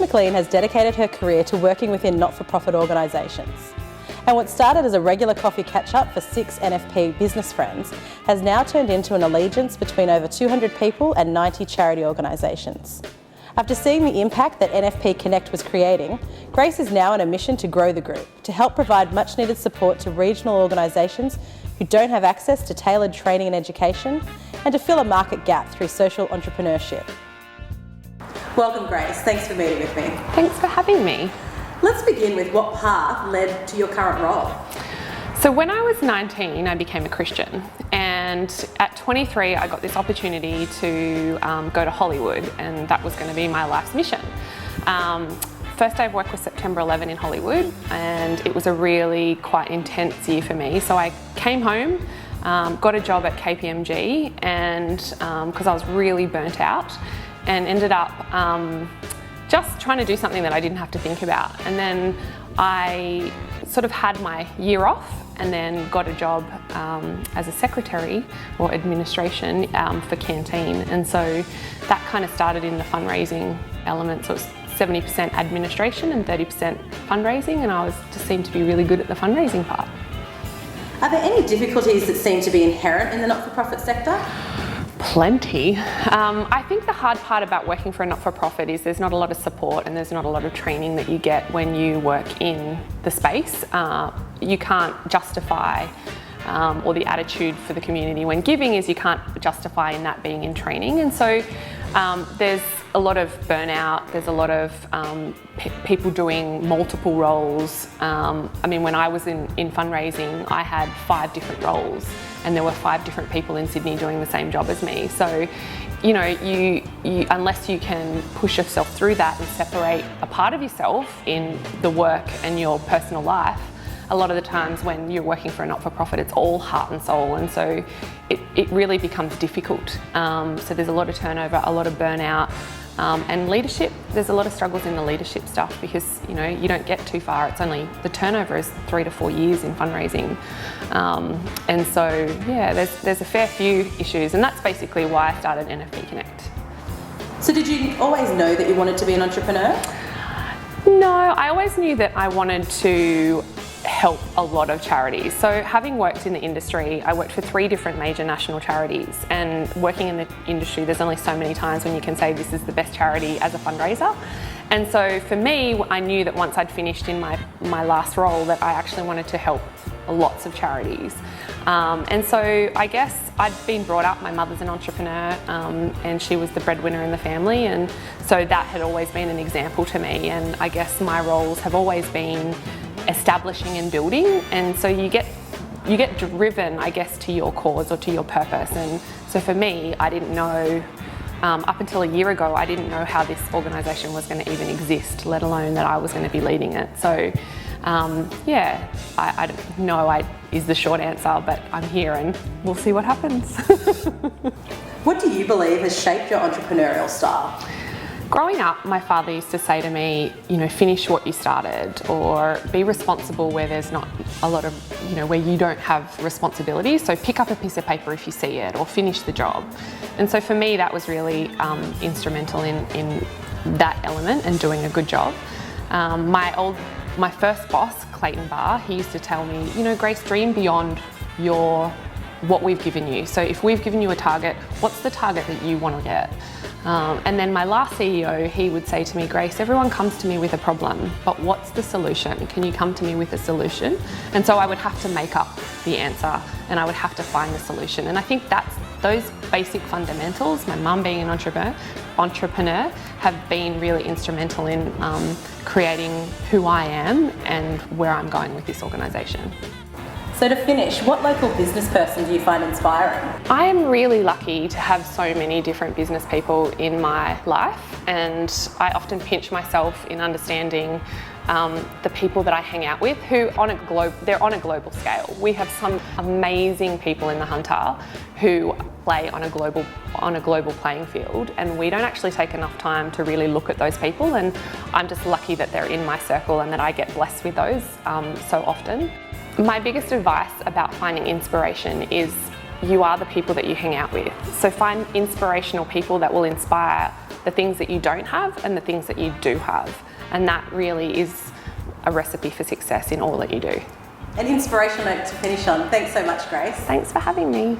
McLean has dedicated her career to working within not-for-profit organisations. And what started as a regular coffee catch-up for 6 NFP business friends has now turned into an allegiance between over 200 people and 90 charity organisations. After seeing the impact that NFP Connect was creating, Grace is now on a mission to grow the group, to help provide much-needed support to regional organisations who don't have access to tailored training and education, and to fill a market gap through social entrepreneurship. Welcome, Grace. Thanks for meeting with me. Thanks for having me. Let's begin with what path led to your current role. So when I was 19, I became a Christian, and at 23, I got this opportunity to go to Hollywood, and that was going to be my life's mission. First day of work was September 11 in Hollywood, and it was a really quite intense year for me. So I came home, got a job at KPMG, and because I was really burnt out, and ended up just trying to do something that I didn't have to think about. And then I sort of had my year off and then got a job as a secretary or administration for Canteen. And so that kind of started in the fundraising element. So it was 70% administration and 30% fundraising, and I just seemed to be really good at the fundraising part. Are there any difficulties that seem to be inherent in the not-for-profit sector? Plenty. I think the hard part about working for a not-for-profit is there's not a lot of support and there's not a lot of training that you get when you work in the space. You can't justify, or the attitude for the community when giving is you can't justify in that being in training. And so there's a lot of burnout, there's a lot of people doing multiple roles. I mean, when I was in fundraising, I had 5 different roles, and there were 5 different people in Sydney doing the same job as me. So, you know, you unless you can push yourself through that and separate a part of yourself in the work and your personal life, a lot of the times when you're working for a not-for-profit, it's all heart and soul, and so it really becomes difficult. So there's a lot of turnover, a lot of burnout, and leadership. There's a lot of struggles in the leadership stuff because, you know, you don't get too far. It's only, the turnover is 3 to 4 years in fundraising, and so yeah, there's a fair few issues, and that's basically why I started NFP Connect. So did you always know that you wanted to be an entrepreneur? No, I always knew that I wanted to help a lot of charities. So having worked in the industry, I worked for 3 different major national charities, and working in the industry, there's only so many times when you can say this is the best charity as a fundraiser. And so for me, I knew that once I'd finished in my last role that I actually wanted to help lots of charities. And so I guess I'd been brought up, my mother's an entrepreneur, and she was the breadwinner in the family, and so that had always been an example to me, and I guess my roles have always been establishing and building, and so you get driven, I guess, to your cause or to your purpose. And so for me, I didn't know, up until a year ago, I didn't know how this organisation was going to even exist, let alone that I was going to be leading it. So yeah, I don't know is the short answer, but I'm here and we'll see what happens. What do you believe has shaped your entrepreneurial style? Growing up, my father used to say to me, you know, finish what you started, or be responsible where there's not a lot of, you know, where you don't have responsibility. So pick up a piece of paper if you see it, or finish the job. And so for me, that was really instrumental in that element and doing a good job. My first boss, Clayton Barr, he used to tell me, you know, Grace, dream beyond what we've given you. So if we've given you a target, what's the target that you want to get? And then my last CEO, he would say to me, Grace, everyone comes to me with a problem, but what's the solution? Can you come to me with a solution? And so I would have to make up the answer, and I would have to find the solution. And I think that's those basic fundamentals, my mum being an entrepreneur, have been really instrumental in creating who I am and where I'm going with this organisation. So to finish, what local business person do you find inspiring? I am really lucky to have so many different business people in my life, and I often pinch myself in understanding the people that I hang out with who they're on a global scale. We have some amazing people in the Hunter who play on a global playing field, and we don't actually take enough time to really look at those people, and I'm just lucky that they're in my circle and that I get blessed with those so often. My biggest advice about finding inspiration is you are the people that you hang out with. So find inspirational people that will inspire the things that you don't have and the things that you do have. And that really is a recipe for success in all that you do. An inspirational note to finish on. Thanks so much, Grace. Thanks for having me.